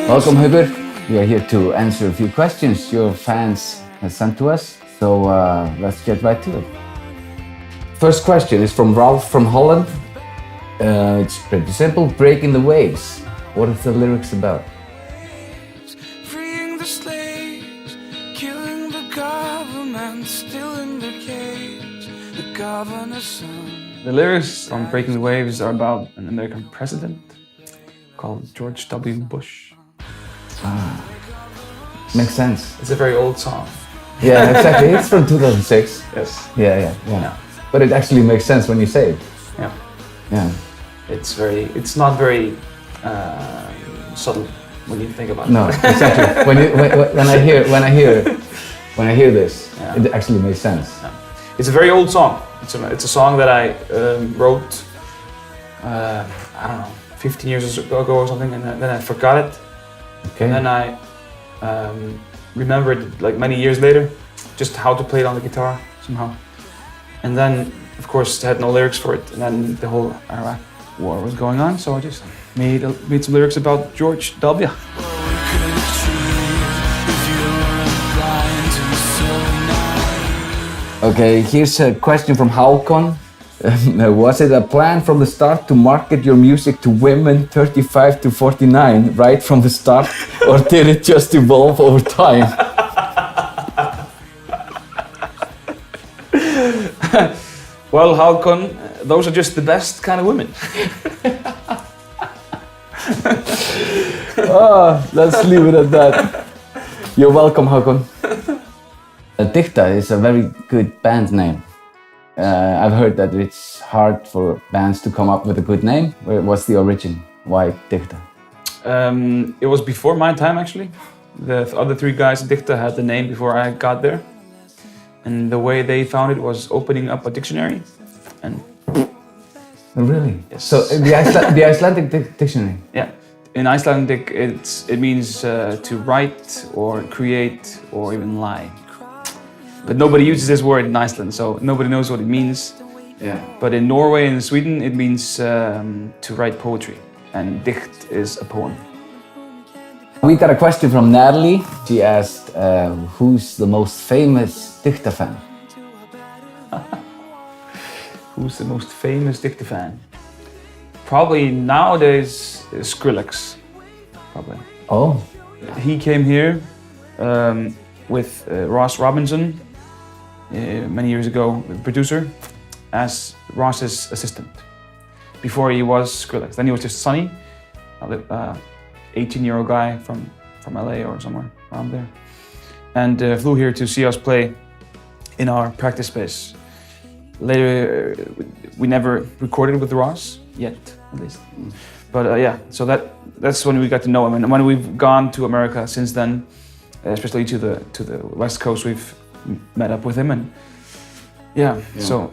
Welcome, Haukur. We are here to answer a few questions your fans have sent to us. So let's get right to it. First question is from Ralph from Holland. It's pretty simple. Breaking the Waves. What is the lyrics about? Freeing the slaves, killing the government, still in the cage, the governor's son. The lyrics on Breaking the Waves are about an American president called George W. Bush. Makes sense. It's a very old song. Yeah, exactly. It's from 2006. Yes. Yeah. But it actually makes sense when you say it. Yeah. Yeah. It's not very subtle when you think about it. No, exactly. When I hear this, Yeah. it actually makes sense. Yeah. It's a very old song. It's a song that I wrote, I don't know, 15 years ago or something, and then I forgot it. Okay. And then I remembered, like many years later, just how to play it on the guitar somehow. And then, of course, I had no lyrics for it. And then the whole Iraq war was going on, so I just made some lyrics about George W. Okay, here's a question from Haukur. Was it a plan from the start to market your music to women 35 to 49 right from the start, or did it just evolve over time? Well, Haukur, those are just the best kind of women. Let's leave it at that. You're welcome, Haukur. Dikta is a very good band name. I've heard that it's hard for bands to come up with a good name. What's the origin? Why Dikta? It was before my time, actually. The other three guys in Dikta had the name before I got there. And the way they found it was opening up a dictionary. And Really? Yes. So the Icelandic dictionary? yeah, in Icelandic it means to write or create or even lie. But nobody uses this word in Iceland, so nobody knows what it means. Yeah. But in Norway and Sweden it means to write poetry, and dikt is a poem. We got a question from Natalie. She asked, who's the most famous Dikta fan? Who's the most famous Dikta fan? Probably nowadays Skrillex. Probably. Oh. He came here with Ross Robinson many years ago, the producer, as Ross's assistant. Before he was Skrillex. Then he was just Sonny, a 18-year-old guy from LA or somewhere around there, and flew here to see us play in our practice space. Later, we never recorded with Ross yet, at least. But yeah, so that's when we got to know him, and when we've gone to America since then, especially to the West Coast, we've met up with him, and yeah. So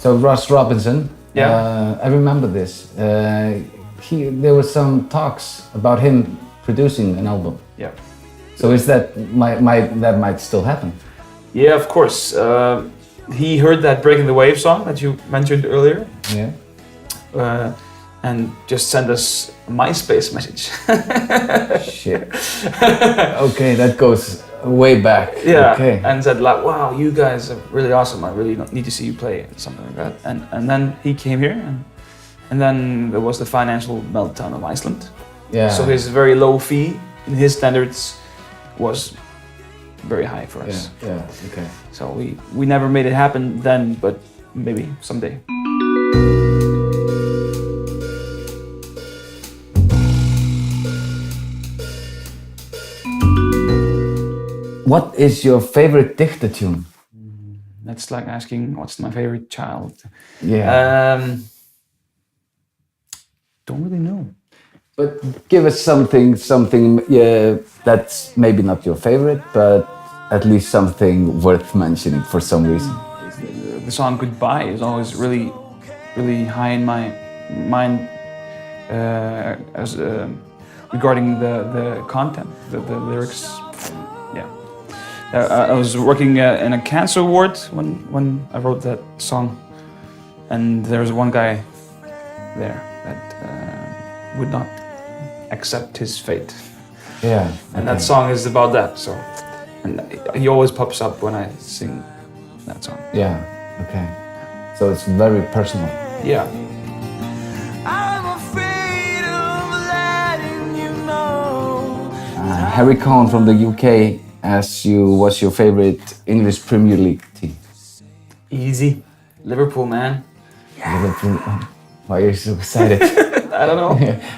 Ross Robinson. Yeah. I remember this. There were some talks about him producing an album. Yeah. So is that might still happen? Yeah, of course. He heard that Breaking the Wave song that you mentioned earlier. Yeah. And just sent us a MySpace message. Shit. Okay, that goes way back. Yeah. Okay. And said like, wow, you guys are really awesome. I really need to see you play, something like that. And then he came here, and then there was the financial meltdown of Iceland. Yeah. So his very low fee in his standards was very high for us. Yeah. Okay. So we never made it happen then, but maybe someday. What is your favorite Dikta tune? That's like asking what's my favorite child. Yeah. Don't really know. But give us something that's maybe not your favorite, but at least something worth mentioning for some reason. The song "Goodbye" is always really, really high in my mind as regarding the content, the lyrics. Yeah, I was working in a cancer ward when I wrote that song, and there was one guy there that would not accept his fate. Yeah. And that song is about that. So, and he always pops up when I sing that song. Yeah. Okay. So it's very personal. Yeah. I'm afraid of letting you know. Harry Cohn from the UK asks you, what's your favorite English Premier League team? Easy. Liverpool, man. Liverpool. Oh, why are you so excited? I don't know.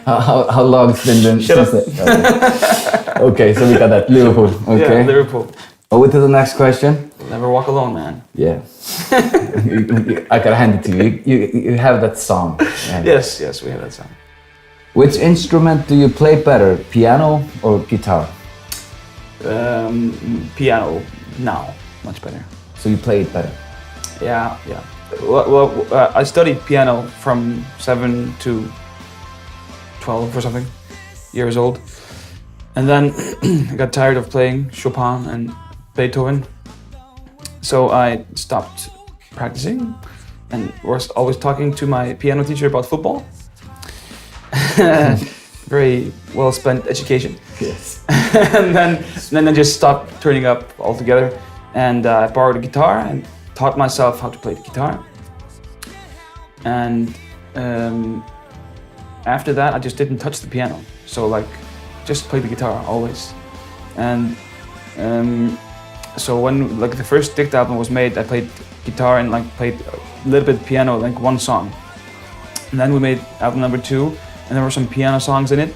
How long it's been then? Shut up. Okay. Okay, so we got that. Liverpool. Okay. Yeah, Liverpool. Over to the next question. Never walk alone, man. Yeah. I gotta hand it to you. You have that song. Yeah. Yes, we have that song. Which instrument do you play better, piano or guitar? Piano now, much better. So you play it better. Yeah. Well, I studied piano from 7 to 12 or something years old, and then I got tired of playing Chopin and Beethoven, so I stopped practicing and was always talking to my piano teacher about football. Very well spent education. Yes. And then I just stopped turning up altogether, and I borrowed a guitar and taught myself how to play the guitar. And after that, I just didn't touch the piano. So like, just play the guitar always. And so when like the first Dikta album was made, I played guitar and like played a little bit piano, like one song. And then we made album number 2, and there were some piano songs in it,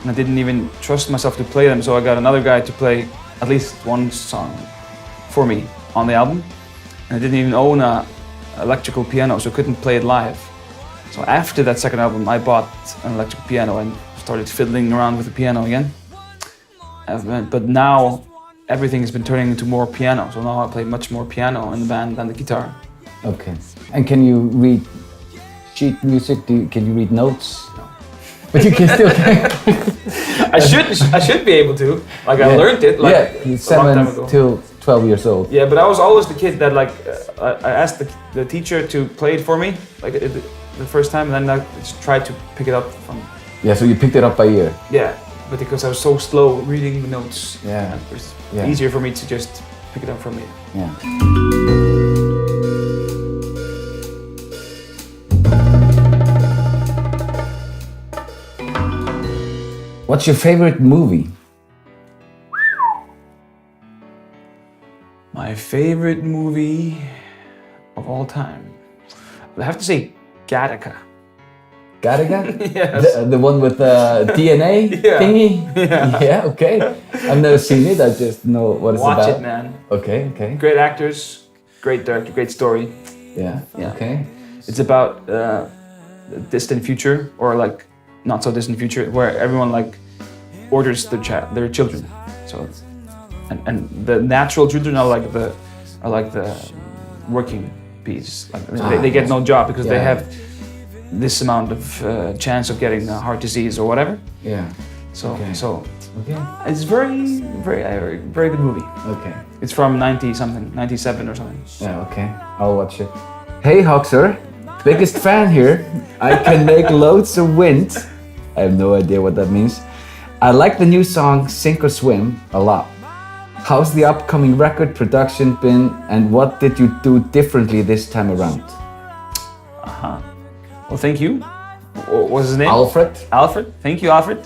and I didn't even trust myself to play them. So I got another guy to play at least one song for me on the album. And I didn't even own a electrical piano, so I couldn't play it live. So after that second album, I bought an electric piano and started fiddling around with the piano again. But now everything has been turning into more piano, so now I play much more piano in the band than the guitar. Okay. And can you read sheet music? Can you read notes? No. But you can still. I should be able to. Like I learned it like a long time ago. 7 till 12 years old. Yeah, but I was always the kid that like I asked the teacher to play it for me like the first time, and then I just tried to pick it up from. Yeah, so you picked it up by ear. Yeah, but because I was so slow reading the notes, Yeah. it was Yeah. easier for me to just pick it up from me. Yeah. What's your favorite movie? My favorite movie of all time, I have to say Gattaca. Gattaca? Yes. The one with the DNA Yeah. thingy? Yeah. Yeah, okay. I've never seen it, I just know what it's Watch about. it, man. Okay, okay. Great actors, great director, great story. Yeah, Yeah. okay. It's about a distant future, or like not so distant future, where everyone like orders their children. So, and the natural children are like the working bees. Like they get no job because they have this amount of chance of getting a heart disease or whatever. Yeah. So Okay. it's very good movie. Okay. It's from 97 or something. Yeah, okay. I'll watch it. Hey Haukur, biggest fan here. I can make loads of wind. I have no idea what that means. I like the new song Sink or Swim a lot. How's the upcoming record production been, and what did you do differently this time around? Well, thank you. What was his name? Alfred? Alfred. Thank you, Alfred.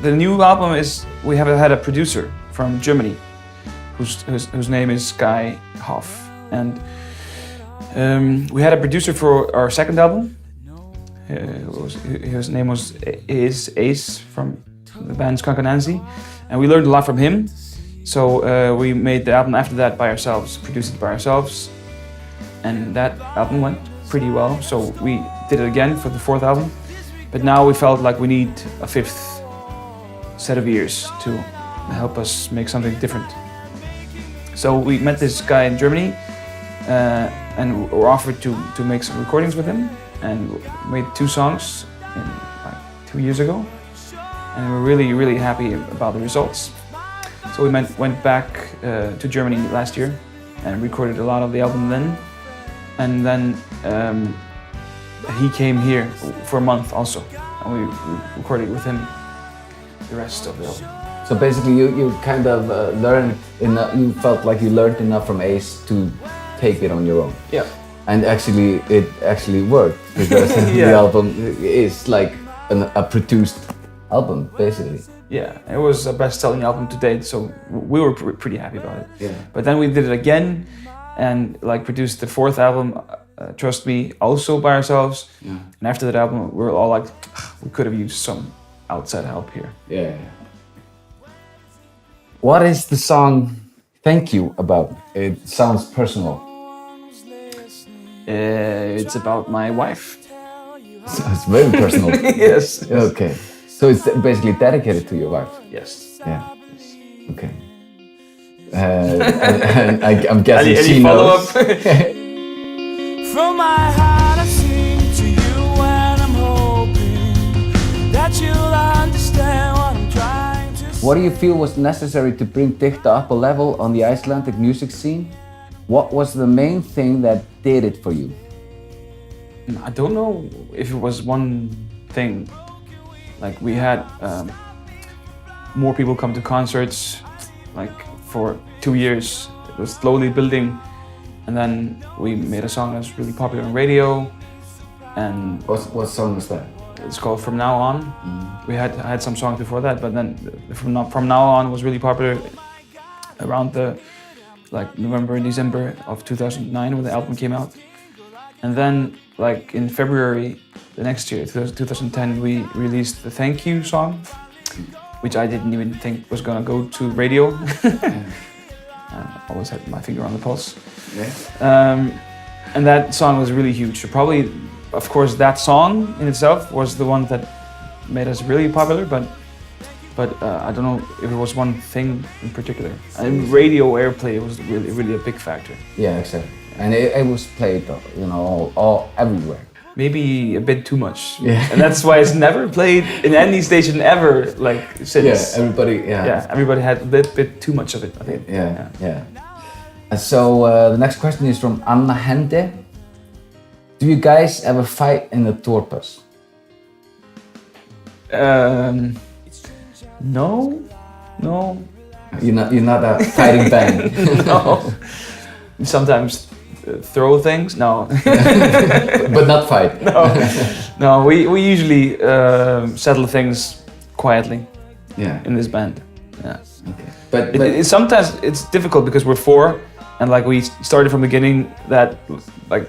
The new album is, we have had a producer from Germany whose name is Guy Hoff, and we had a producer for our second album. His name is Ace from the band Skunk Anansi, and we learned a lot from him. So we made the album after that by ourselves, produced it by ourselves, and that album went pretty well. So we did it again for the fourth album, but now we felt like we need a fifth set of ears to help us make something different. So we met this guy in Germany and were offered to make some recordings with him, and made 2 songs like 2 years ago, and we're really happy about the results. So we went back to Germany last year and recorded a lot of the album then. And then he came here for a month also, and we recorded with him the rest of the album. So basically, you kind of learned enough. You felt like you learned enough from Ace to take it on your own. Yeah. And actually, it actually worked because the album is like a produced album, basically. Yeah, it was a best-selling album to date, so we were pretty happy about it. Yeah. But then we did it again, and like produced the fourth album, Trust Me, also by ourselves. Yeah. And after that album, we were all like, we could have used some outside help here. Yeah. What is the song "Thank You" about? It sounds personal. It's about my wife. It's very personal. Yes. Okay. So it's basically dedicated to your wife. Yes. Yeah. Okay. And I'm guessing Any she knows. From my heart I sing to you and I'm hoping that you'll understand what I'm trying to say. What do you feel was necessary to bring Dikta up a level on the Icelandic music scene? What was the main thing that did it for you? I don't know if it was one thing. Like we had more people come to concerts, like for 2 years. It was slowly building, and then we made a song that was really popular on radio. And What song was that? it's called From Now On. We had some songs before that, but then From Now On was really popular around the November and December of 2009 when the album came out. And then like in February the next year, 2010, we released the Thank You song, which I didn't even think was gonna go to radio. I always had my finger on the pulse. Yeah. And that song was really huge. So probably, of course, that song in itself was the one that made us really popular, but I don't know if it was one thing in particular. And radio airplay was really a big factor. Yeah, exactly. And it was played, you know, all everywhere. Maybe a bit too much. Yeah. And that's why it's never played in any station ever, like since. Yeah, everybody. Yeah. Yeah, everybody had a bit too much of it, I think. Yeah. So the next question is from Anna Hende. Do you guys ever fight in the tour bus? No. You're not a fighting band. No. Sometimes throw things. No. But not fight. No. We usually settle things quietly. Yeah. In this band. Yeah. Okay. But Sometimes it's difficult because we're four, and like we started from the beginning that like.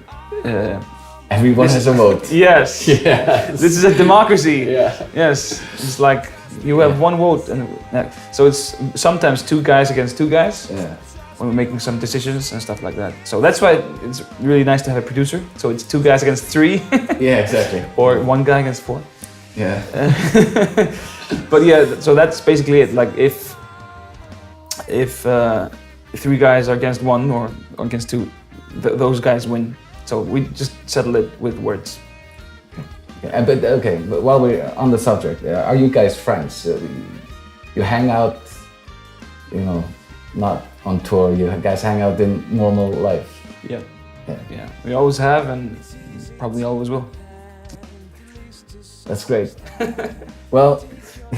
Everyone has a vote. Yes. Yes. This is a democracy. Yeah. Yes. It's like you have one vote, and so it's sometimes 2 guys against 2 guys. Yeah. When we're making some decisions and stuff like that. So that's why it's really nice to have a producer. So it's 2 guys against 3. Yeah, exactly. Or 1 guy against 4. Yeah. But yeah, so that's basically it. Like if 3 guys are against 1 or against 2, those guys win. So we just settle it with words. Yeah, but while we're on the subject, are you guys friends? You hang out, you know, not on tour. You guys hang out in normal life. Yeah. We always have, and probably always will. That's great. Well,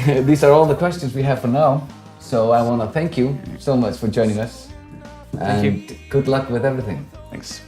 these are all the questions we have for now. So I want to thank you so much for joining us. Thank you. And good luck with everything. Thanks.